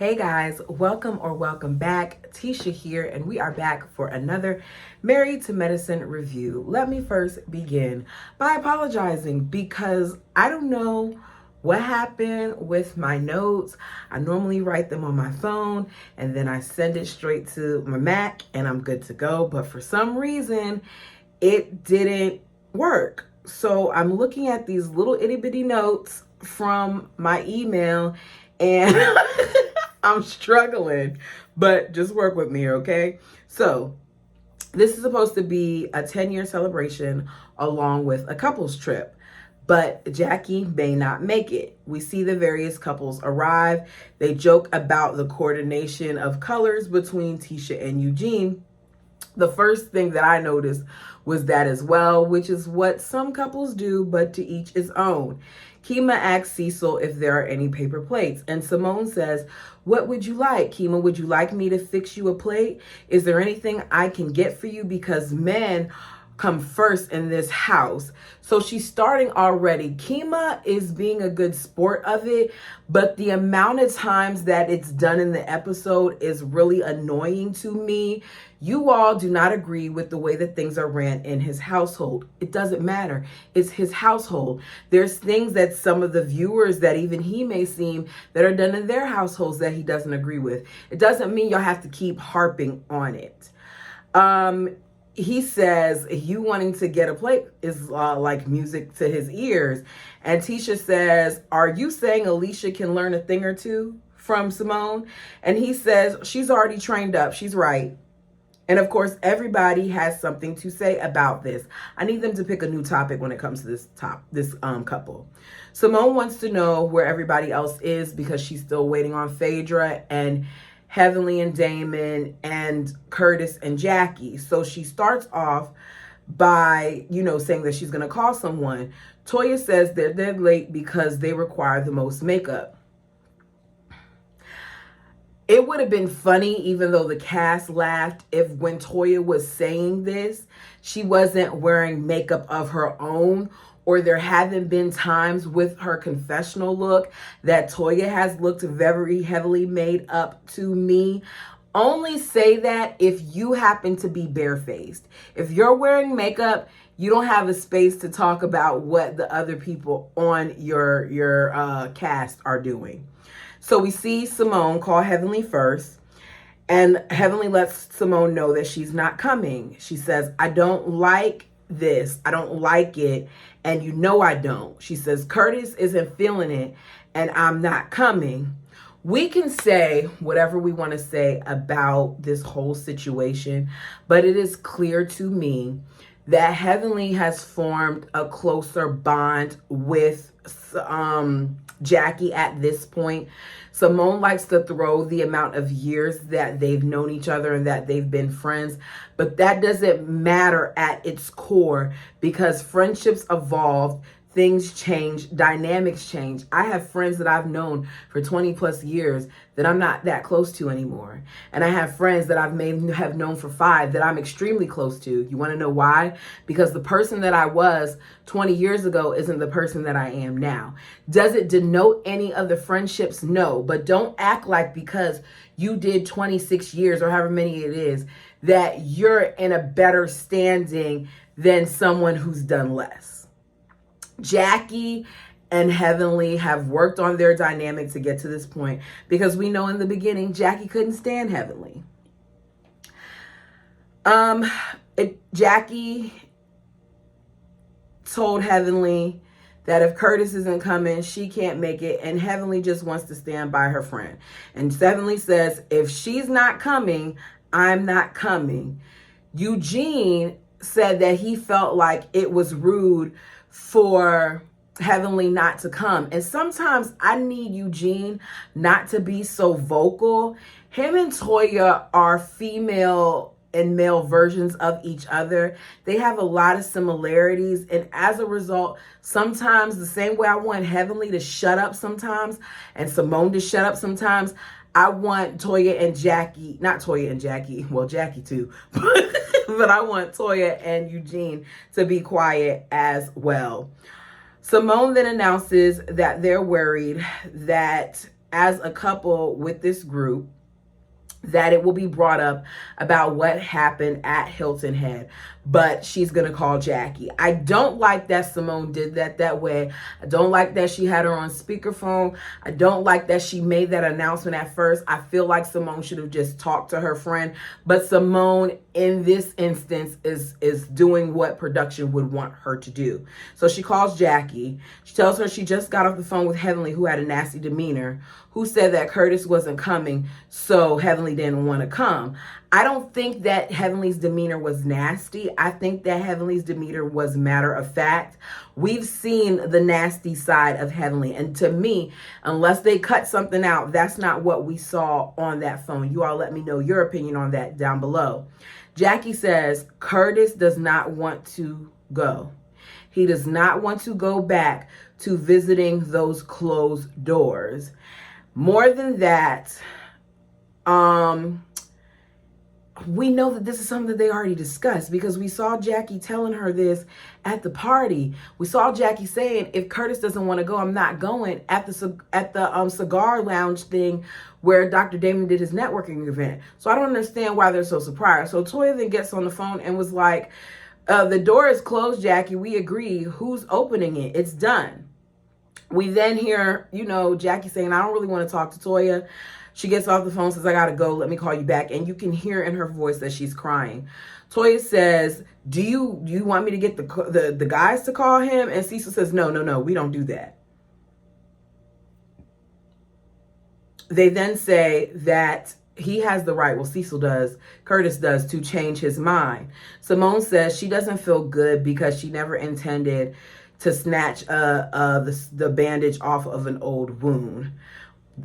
Hey guys, welcome back. Tisha here, and we are back for another Married to Medicine review. Let me first begin by apologizing because I don't know what happened with my notes. I normally write them on my phone and then I send it straight to my Mac and I'm good to go. But for some reason, it didn't work. So I'm looking at these little itty bitty notes from my email and I'm struggling, but just work with me, okay? So this is supposed to be a 10-year celebration along with a couples trip, but Jackie may not make it. We see the various couples arrive. They joke about the coordination of colors between Tisha and Eugene. The first thing that I noticed was that as well, which is what some couples do, but to each his own. Kima asks Cecil if there are any paper plates, and Simone says, "What would you like, Kima? Would you like me to fix you a plate? Is there anything I can get for you? Because men come first in this house." So she's starting already. Kima is being a good sport of it, but the amount of times that it's done in the episode is really annoying to me. You all do not agree with the way that things are ran in his household. It doesn't matter. It's his household. There's things that some of the viewers that even he may seem that are done in their households that he doesn't agree with. It doesn't mean y'all have to keep harping on it. He says you wanting to get a plate is like music to his ears. And Tisha says, "Are you saying Alicia can learn a thing or two from Simone?" And he says, "She's already trained up. She's right." And of course, everybody has something to say about this. I need them to pick a new topic when it comes to this couple. Simone wants to know where everybody else is because she's still waiting on Phaedra and Heavenly and Damon and Curtis and Jackie. So she starts off by, saying that she's going to call someone. Toya says they're dead late because they require the most makeup. It would have been funny, even though the cast laughed, if when Toya was saying this, she wasn't wearing makeup of her own, or there haven't been times with her confessional look that Toya has looked very heavily made up to me. Only say that if you happen to be barefaced. If you're wearing makeup, you don't have a space to talk about what the other people on your cast are doing. So we see Simone call Heavenly first, and Heavenly lets Simone know that she's not coming. She says, "I don't like this. I don't like it. And you know I don't." She says, "Curtis isn't feeling it, and I'm not coming." We can say whatever we want to say about this whole situation, but it is clear to me that Heavenly has formed a closer bond with Jackie at this point. Simone likes to throw the amount of years that they've known each other and that they've been friends, but that doesn't matter at its core because friendships evolve, things change, dynamics change. I have friends that I've known for 20 plus years that I'm not that close to anymore. And I have friends that I've have known for 5 that I'm extremely close to. You want to know why? Because the person that I was 20 years ago isn't the person that I am now. Does it denote any of the friendships? No. But don't act like because you did 26 years or however many it is, that you're in a better standing than someone who's done less. Jackie and Heavenly have worked on their dynamic to get to this point because we know in the beginning Jackie couldn't stand Heavenly. Jackie told Heavenly that if Curtis isn't coming, she can't make it, and Heavenly just wants to stand by her friend. And Heavenly says, "If she's not coming, I'm not coming." Eugene said that he felt like it was rude for Heavenly not to come. And sometimes I need Eugene not to be so vocal. Him and Toya are female and male versions of each other. They have a lot of similarities. And as a result, sometimes the same way I want Heavenly to shut up sometimes and Simone to shut up sometimes, I want Toya and Jackie, not Toya and Jackie, well, Jackie too, but I want Toya and Eugene to be quiet as well. Simone then announces that they're worried that as a couple with this group that it will be brought up about what happened at Hilton Head, but she's going to call Jackie. I don't like that Simone did that way. I don't like that she had her on speakerphone. I don't like that she made that announcement at first. I feel like Simone should have just talked to her friend, but Simone in this instance is doing what production would want her to do. So she calls Jackie. She tells her she just got off the phone with Heavenly, who had a nasty demeanor, who said that Curtis wasn't coming, so Heavenly didn't want to come. I don't think that Heavenly's demeanor was nasty. I think that Heavenly's demeanor was matter of fact. We've seen the nasty side of Heavenly, and to me, unless they cut something out, that's not what we saw on that phone. You all let me know your opinion on that down below. Jackie says Curtis does not want to go. He does not want to go back to visiting those closed doors. More than that, we know that this is something that they already discussed, because we saw Jackie telling her this at the party. We saw Jackie saying, if Curtis doesn't want to go, I'm not going, at the cigar lounge thing where Dr. Damon did his networking event. So I don't understand why they're so surprised. So Toya then gets on the phone and was like, the door is closed, Jackie. We agree. Who's opening it? It's done. We then hear, Jackie saying, I don't really want to talk to Toya. She gets off the phone, says, I got to go. Let me call you back. And you can hear in her voice that she's crying. Toya says, do you want me to get the guys to call him? And Cecil says, no, we don't do that. They then say that he has the right, well, Cecil does, Curtis does, to change his mind. Simone says she doesn't feel good because she never intended to snatch the bandage off of an old wound.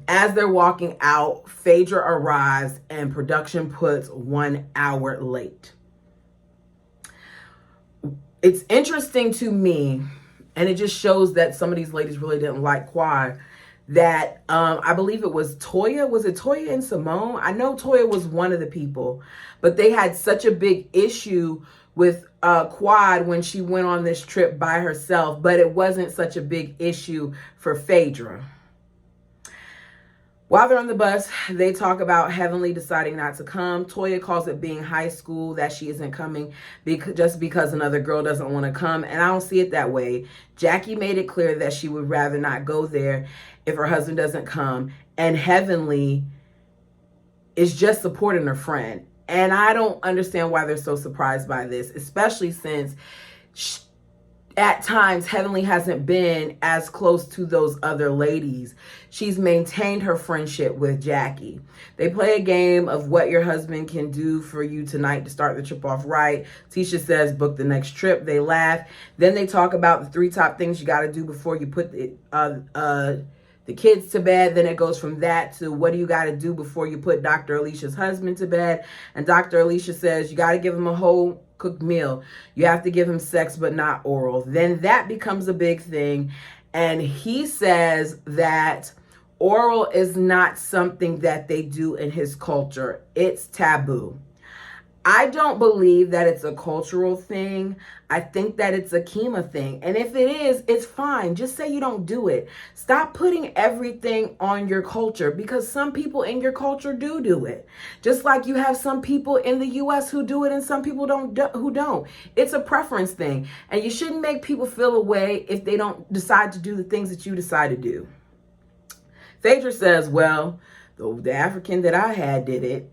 As they're walking out, Phaedra arrives and production puts 1 hour late. It's interesting to me, and it just shows that some of these ladies really didn't like Quad, that I believe it was Toya. Was it Toya and Simone? I know Toya was one of the people, but they had such a big issue with Quad when she went on this trip by herself, but it wasn't such a big issue for Phaedra. While they're on the bus, they talk about Heavenly deciding not to come. Toya calls it being high school, that she isn't coming just because another girl doesn't want to come. And I don't see it that way. Jackie made it clear that she would rather not go there if her husband doesn't come. And Heavenly is just supporting her friend. And I don't understand why they're so surprised by this, especially since at times Heavenly hasn't been as close to those other ladies. She's maintained her friendship with Jackie. They play a game of what your husband can do for you tonight to start the trip off right. Tisha says, book the next trip. They laugh. Then they talk about the 3 top things you got to do before you put the kids to bed. Then it goes from that to what do you got to do before you put Dr. Alicia's husband to bed. And Dr. Alicia says you got to give him a whole cooked meal. You have to give him sex, but not oral. Then that becomes a big thing. And he says that oral is not something that they do in his culture. It's taboo. I don't believe that it's a cultural thing. I think that it's a Kima thing. And if it is, it's fine. Just say you don't do it. Stop putting everything on your culture, because some people in your culture do it. Just like you have some people in the US who do it and some people who don't. It's a preference thing. And you shouldn't make people feel a way if they don't decide to do the things that you decide to do. Phaedra says, well, the African that I had did it.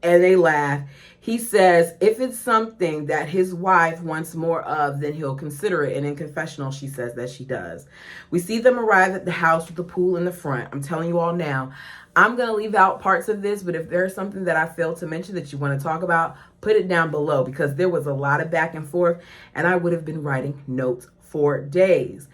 And they laugh. He says if it's something that his wife wants more of, then he'll consider it. And in confessional, she says that she does. We see them arrive at the house with the pool in the front. I'm telling you all now, I'm going to leave out parts of this, but if there's something that I failed to mention that you want to talk about, put it down below, because there was a lot of back and forth and I would have been writing notes for days.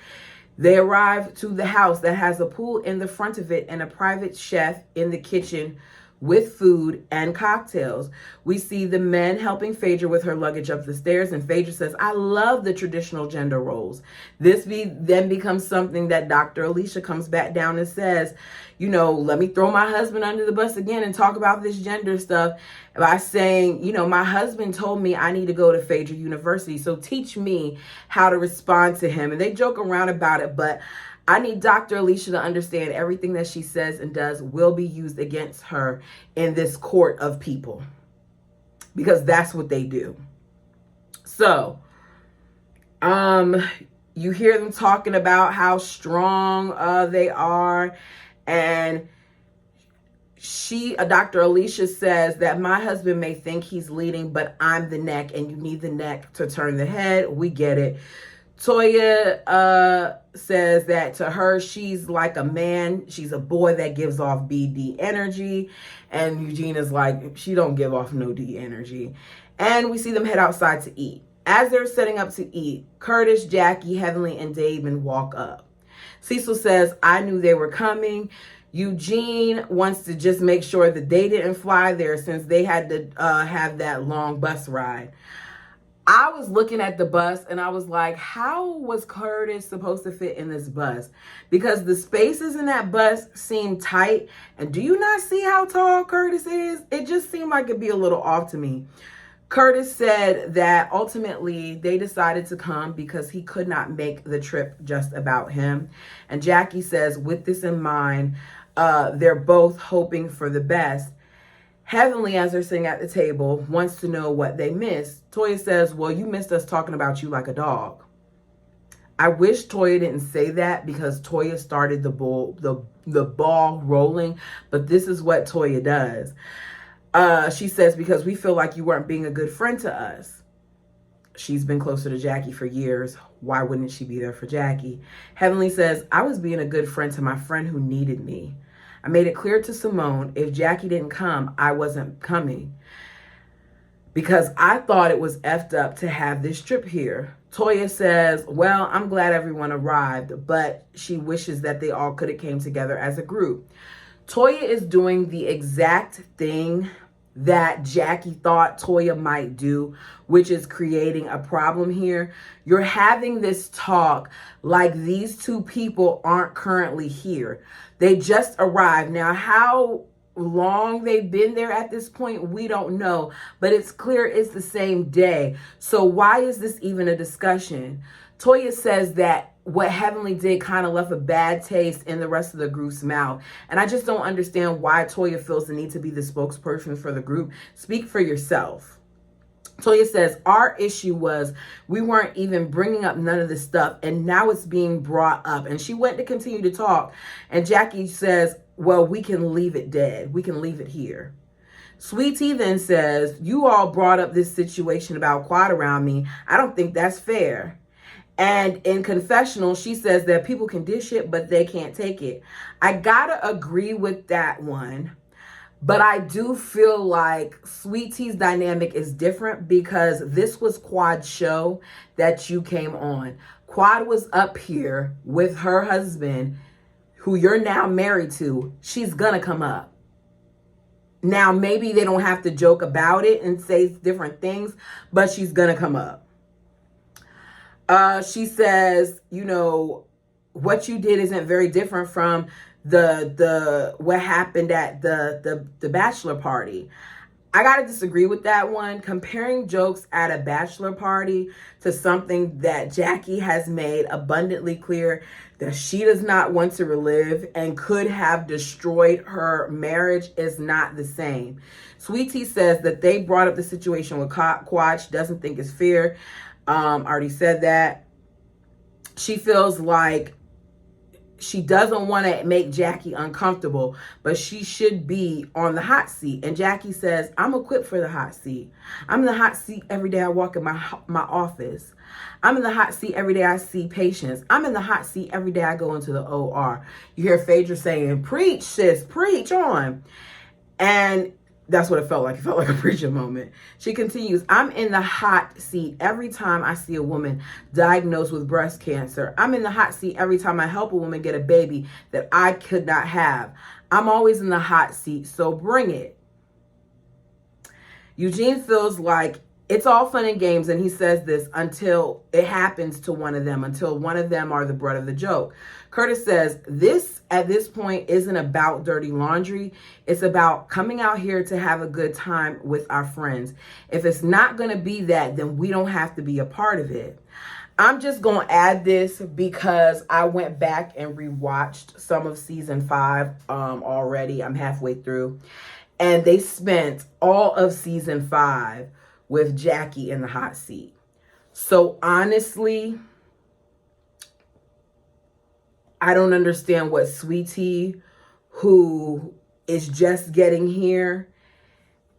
They arrive to the house that has a pool in the front of it and a private chef in the kitchen with food and cocktails. We see the men helping Phaedra with her luggage up the stairs, and Phaedra says, I love the traditional gender roles. This then becomes something that Dr. Alicia comes back down and says, let me throw my husband under the bus again and talk about this gender stuff by saying, my husband told me I need to go to Phaedra University, so teach me how to respond to him. And they joke around about it, but I need Dr. Alicia to understand everything that she says and does will be used against her in this court of people, because that's what they do. So, you hear them talking about how strong they are, and Dr. Alicia says that my husband may think he's leading, but I'm the neck, and you need the neck to turn the head. We get it. Toya says that to her, she's like a man. She's a boy that gives off BD energy. And Eugene is like, she don't give off no D energy. And we see them head outside to eat. As they're setting up to eat, Curtis, Jackie, Heavenly, and Damon walk up. Cecil says, I knew they were coming. Eugene wants to just make sure that they didn't fly there since they had to have that long bus ride. I was looking at the bus and I was like, how was Curtis supposed to fit in this bus? Because the spaces in that bus seem tight. And do you not see how tall Curtis is? It just seemed like it'd be a little off to me. Curtis said that ultimately they decided to come because he could not make the trip just about him. And Jackie says, with this in mind, they're both hoping for the best. Heavenly, as they're sitting at the table, wants to know what they missed. Toya says, well, you missed us talking about you like a dog. I wish Toya didn't say that, because Toya started the ball rolling, but this is what Toya does. She says, because we feel like you weren't being a good friend to us. She's been closer to Jackie for years. Why wouldn't she be there for Jackie? Heavenly says, I was being a good friend to my friend who needed me. I made it clear to Simone, if Jackie didn't come, I wasn't coming, because I thought it was effed up to have this trip here. Toya says, well, I'm glad everyone arrived, but she wishes that they all could have came together as a group. Toya is doing the exact thing that Jackie thought Toya might do, which is creating a problem here. You're having this talk like these two people aren't currently here. They just arrived. Now, how long they've been there at this point, we don't know, but it's clear it's the same day. So why is this even a discussion? Toya says that what Heavenly did kind of left a bad taste in the rest of the group's mouth. And I just don't understand why Toya feels the need to be the spokesperson for the group. Speak for yourself. Toya says, our issue was we weren't even bringing up none of this stuff, and now it's being brought up. And she went to continue to talk, and Jackie says, well, we can leave it dead. We can leave it here. Sweet Tea then says, you all brought up this situation about Quad around me. I don't think that's fair. And in confessional, she says that people can dish it, but they can't take it. I gotta agree with that one. But I do feel like Sweet Tea's dynamic is different, because this was Quad's show that you came on. Quad was up here with her husband, who you're now married to. She's gonna come up. Now, maybe they don't have to joke about it and say different things, but she's gonna come up. She says, you know, what you did isn't very different from what happened at the bachelor party. I gotta disagree with that one. Comparing jokes at a bachelor party to something that Jackie has made abundantly clear that she does not want to relive and could have destroyed her marriage is not the same. Sweet Tea says that they brought up the situation with Quad. She doesn't think it's fair. Already said that. She feels like she doesn't want to make Jackie uncomfortable, but she should be on the hot seat. And Jackie says, I'm equipped for the hot seat. I'm in the hot seat every day I walk in my office. I'm in the hot seat every day I see patients. I'm in the hot seat every day I go into the OR. You hear Phaedra saying, preach, sis, preach on. And that's what it felt like. It felt like a preacher moment. She continues, I'm in the hot seat every time I see a woman diagnosed with breast cancer. I'm in the hot seat every time I help a woman get a baby that I could not have. I'm always in the hot seat, so bring it. Eugene feels like it's all fun and games, and he says this until it happens to one of them, until one of them are the butt of the joke. Curtis says, this at this point isn't about dirty laundry. It's about coming out here to have a good time with our friends. If it's not going to be that, then we don't have to be a part of it. I'm just going to add this because I went back and rewatched some of season 5 already. I'm halfway through. And they spent all of season 5 with Jackie in the hot seat. So honestly, I don't understand what Sweetie, who is just getting here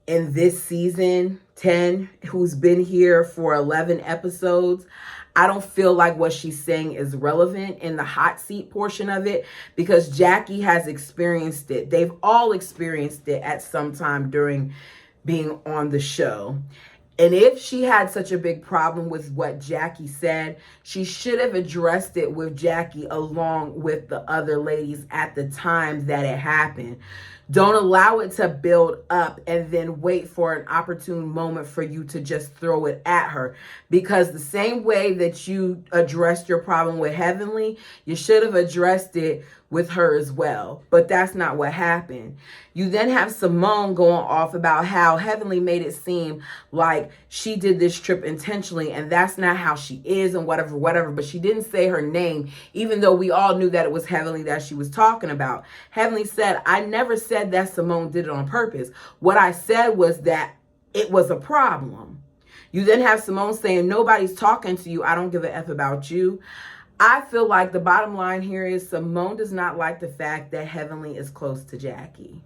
in this season 10, who's been here for 11 episodes, I don't feel like what she's saying is relevant in the hot seat portion of it, because Jackie has experienced it. They've all experienced it at some time during being on the show. And if she had such a big problem with what Jackie said, she should have addressed it with Jackie along with the other ladies at the time that it happened. Don't allow it to build up and then wait for an opportune moment for you to just throw it at her. Because the same way that you addressed your problem with Heavenly, you should have addressed it with her as well. But that's not what happened. You then have Simone going off about how Heavenly made it seem like she did this trip intentionally, and that's not how she is, and whatever. But she didn't say her name, even though we all knew that it was Heavenly that she was talking about. Heavenly said, I never said that Simone did it on purpose. What I said was that it was a problem. You then have Simone saying, nobody's talking to you. I don't give a F about you. I feel like the bottom line here is Simone does not like the fact that Heavenly is close to Jackie.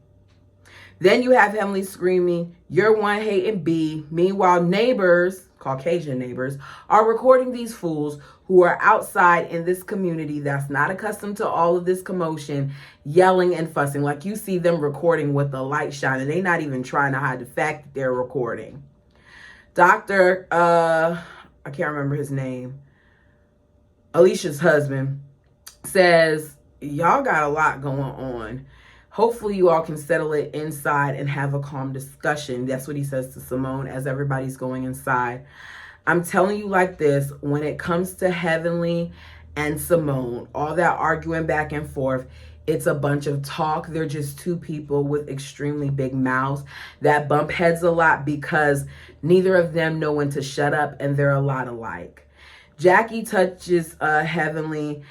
Then you have Heavenly screaming, you're one hating B. Meanwhile, neighbors, Caucasian neighbors, are recording these fools who are outside in this community that's not accustomed to all of this commotion, yelling and fussing. Like you see them recording with the light shining. They're not even trying to hide the fact that they're recording. Dr. I can't remember his name. Alicia's husband says, y'all got a lot going on. Hopefully you all can settle it inside and have a calm discussion. That's what he says to Simone as everybody's going inside. I'm telling you like this, when it comes to Heavenly and Simone, all that arguing back and forth, it's a bunch of talk. They're just two people with extremely big mouths that bump heads a lot because neither of them know when to shut up, and they're a lot alike. Jackie touches Heavenly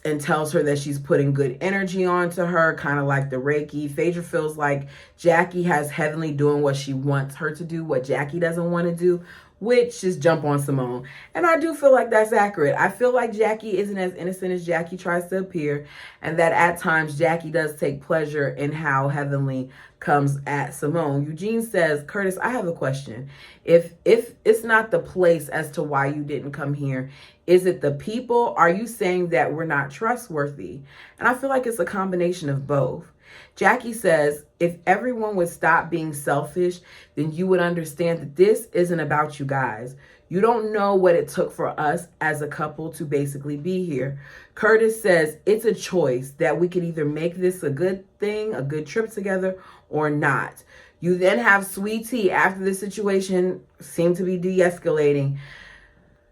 and tells her that she's putting good energy onto her, kind of like the Reiki. Phaedra feels like Jackie has Heavenly doing what she wants her to do, what Jackie doesn't want to do, which is jump on Simone. And I do feel like that's accurate. I feel like Jackie isn't as innocent as Jackie tries to appear, and that at times Jackie does take pleasure in how Heavenly comes at Simone. Eugene says, Curtis, I have a question. If it's not the place as to why you didn't come here, is it the people? Are you saying that we're not trustworthy? And I feel like it's a combination of both. Jackie says, if everyone would stop being selfish, then you would understand that this isn't about you guys. You don't know what it took for us as a couple to basically be here. Curtis says, it's a choice that we could either make this a good thing, a good trip together, or not. You then have Sweetie, after the situation seemed to be de-escalating,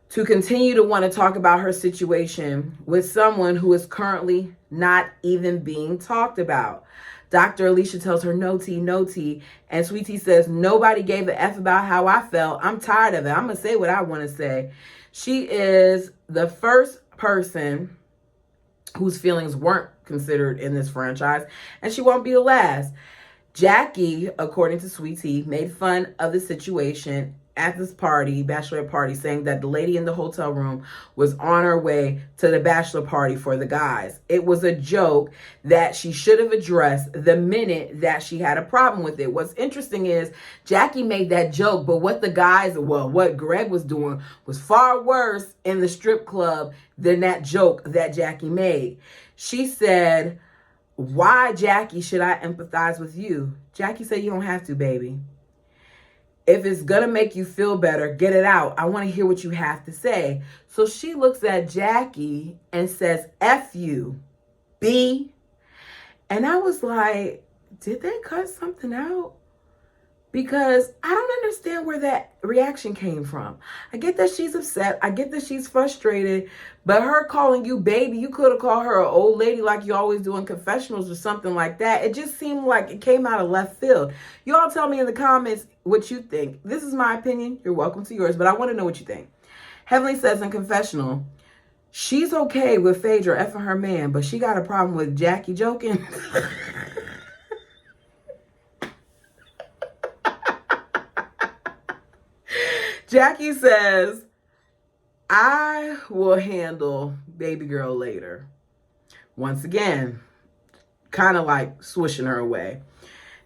to continue to want to talk about her situation with someone who is currently not even being talked about. Dr. Alicia tells her, no tea, no tea. And Sweetie says, nobody gave a F about how I felt. I'm tired of it. I'm going to say what I want to say. She is the first person whose feelings weren't considered in this franchise, and she won't be the last. Jackie, according to Sweetie, made fun of the situation at this party, bachelorette party, saying that the lady in the hotel room was on her way to the bachelor party for the guys. It was a joke that she should have addressed the minute that she had a problem with it. What's interesting is Jackie made that joke, but what what Greg was doing was far worse in the strip club than that joke that Jackie made. She said, why, Jackie, should I empathize with you? Jackie said, you don't have to, baby. If it's going to make you feel better, get it out. I want to hear what you have to say. So she looks at Jackie and says, F you, B. And I was like, did they cut something out? Because I don't understand where that reaction came from. I get that she's upset. I get that she's frustrated. But her calling you baby, you could have called her an old lady like you always do in confessionals or something like that. It just seemed like it came out of left field. You all tell me in the comments what you think. This is my opinion. You're welcome to yours, but I want to know what you think. Heavenly says in confessional, she's okay with Phaedra effing her man, but she got a problem with Jackie joking. Jackie says, I will handle baby girl later. Once again, kind of like swishing her away.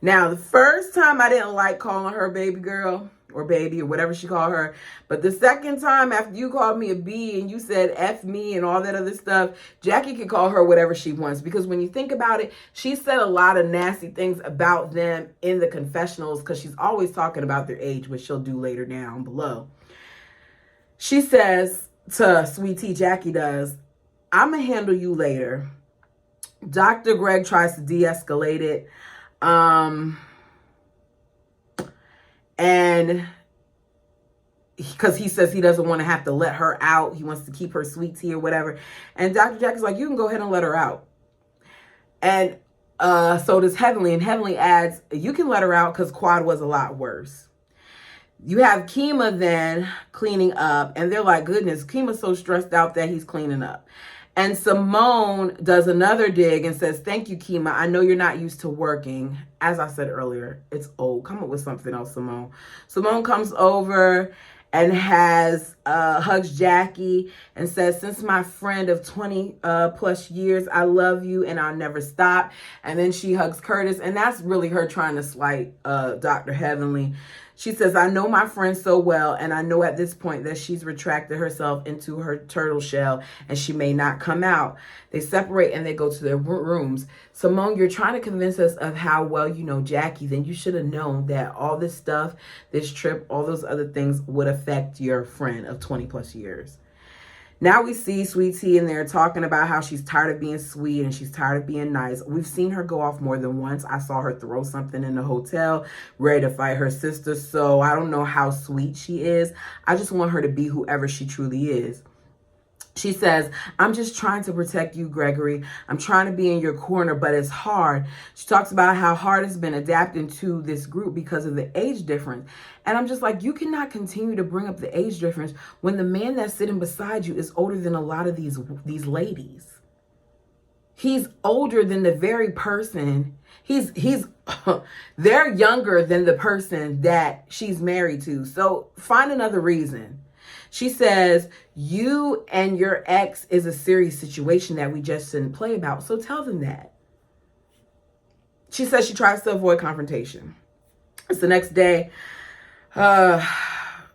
Now, the first time I didn't like calling her baby girl or baby or whatever she called her. But the second time after you called me a B and you said F me and all that other stuff, Jackie can call her whatever she wants. Because when you think about it, she said a lot of nasty things about them in the confessionals because she's always talking about their age, which she'll do later down below. She says to Sweet Tea, Jackie does, I'm going to handle you later. Dr. Greg tries to de-escalate it. And because he says he doesn't want to have to let her out. He wants to keep her Sweet Tea or whatever. And Dr. Jack is like, you can go ahead and let her out. And so does Heavenly. And Heavenly adds, you can let her out because Quad was a lot worse. You have Kima then cleaning up. And they're like, goodness, Kima's so stressed out that he's cleaning up. And Simone does another dig and says, thank you, Kima. I know you're not used to working. As I said earlier, it's old. Come up with something else, Simone. Simone comes over and hugs Jackie and says, since my friend of 20 plus years, I love you and I'll never stop. And then she hugs Curtis. And that's really her trying to slight Dr. Heavenly. She says, I know my friend so well, and I know at this point that she's retracted herself into her turtle shell, and she may not come out. They separate, and they go to their rooms. Simone, you're trying to convince us of how well you know Jackie. Then you should have known that all this stuff, this trip, all those other things would affect your friend of 20 plus years. Now we see Sweet Tea in there talking about how she's tired of being sweet and she's tired of being nice. We've seen her go off more than once. I saw her throw something in the hotel, ready to fight her sister. So I don't know how sweet she is. I just want her to be whoever she truly is. She says, I'm just trying to protect you, Gregory. I'm trying to be in your corner, but it's hard. She talks about how hard it's been adapting to this group because of the age difference. And I'm just like, you cannot continue to bring up the age difference when the man that's sitting beside you is older than a lot of these ladies. He's older than the very person. They're younger than the person that she's married to. So find another reason. She says, you and your ex is a serious situation that we just didn't play about. So tell them that. She says she tries to avoid confrontation. It's the next day.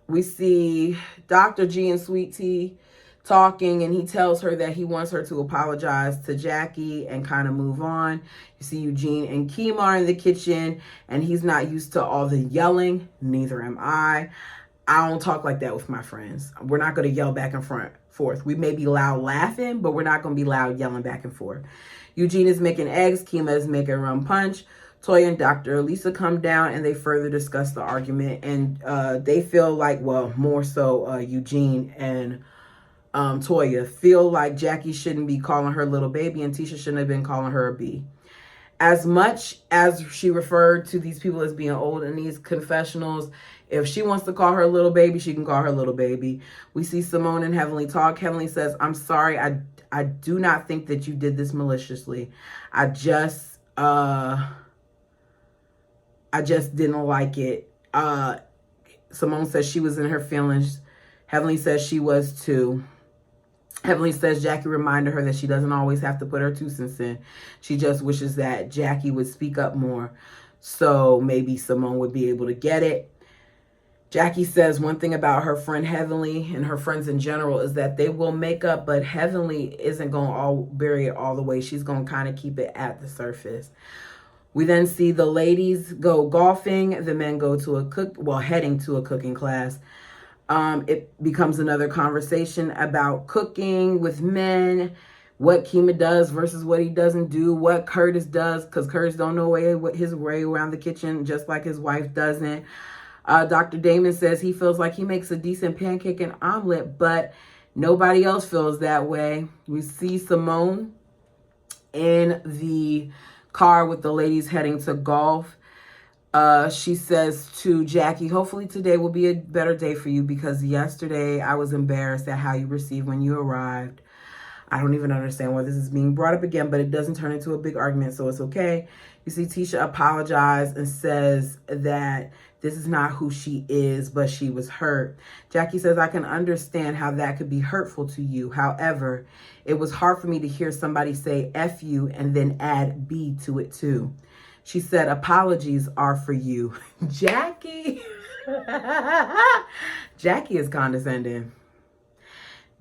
We see Dr. G and Sweet Tea talking, and he tells her that he wants her to apologize to Jackie and kind of move on. You see Eugene and Kima are in the kitchen, and he's not used to all the yelling. Neither am I. I don't talk like that with my friends. We're not going to yell back and forth. We may be loud laughing, but we're not going to be loud yelling back and forth. Eugene is making eggs. Kima is making rum punch. Toya and Dr. Lisa come down and they further discuss the argument. And they feel like, well, more so Eugene and Toya feel like Jackie shouldn't be calling her little baby and Tisha shouldn't have been calling her a B. As much as she referred to these people as being old in these confessionals, if she wants to call her little baby, she can call her little baby. We see Simone and Heavenly talk. Heavenly says, I'm sorry. I do not think that you did this maliciously. I just didn't like it. Simone says she was in her feelings. Heavenly says she was too. Heavenly says Jackie reminded her that she doesn't always have to put her 2 cents in. She just wishes that Jackie would speak up more. So maybe Simone would be able to get it. Jackie says one thing about her friend Heavenly and her friends in general is that they will make up, but Heavenly isn't going to bury it all the way. She's going to kind of keep it at the surface. We then see the ladies go golfing. The men go to heading to a cooking class. It becomes another conversation about cooking with men, what Kima does versus what he doesn't do, what Curtis does, because Curtis don't know his way around the kitchen, just like his wife doesn't. Dr. Damon says he feels like he makes a decent pancake and omelet, but nobody else feels that way. We see Simone in the car with the ladies heading to golf. She says to Jackie, hopefully today will be a better day for you because yesterday I was embarrassed at how you received when you arrived. I don't even understand why this is being brought up again, but it doesn't turn into a big argument, so it's okay. You see Tisha apologized and says that this is not who she is, but she was hurt. Jackie says, I can understand how that could be hurtful to you. However, it was hard for me to hear somebody say F you and then add B to it too. She said, apologies are for you. Jackie. Jackie is condescending.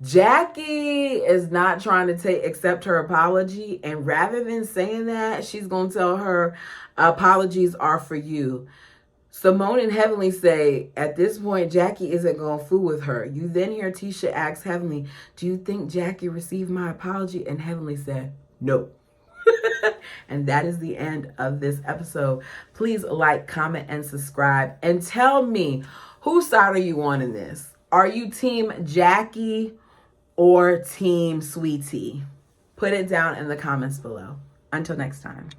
Jackie is not trying to accept her apology. And rather than saying that, she's going to tell her apologies are for you. Simone and Heavenly say, at this point, Jackie isn't going to fool with her. You then hear Tisha ask Heavenly, do you think Jackie received my apology? And Heavenly said, no. And that is the end of this episode. Please like, comment, and subscribe. And tell me, whose side are you on in this? Are you team Jackie or team Sweetie? Put it down in the comments below. Until next time.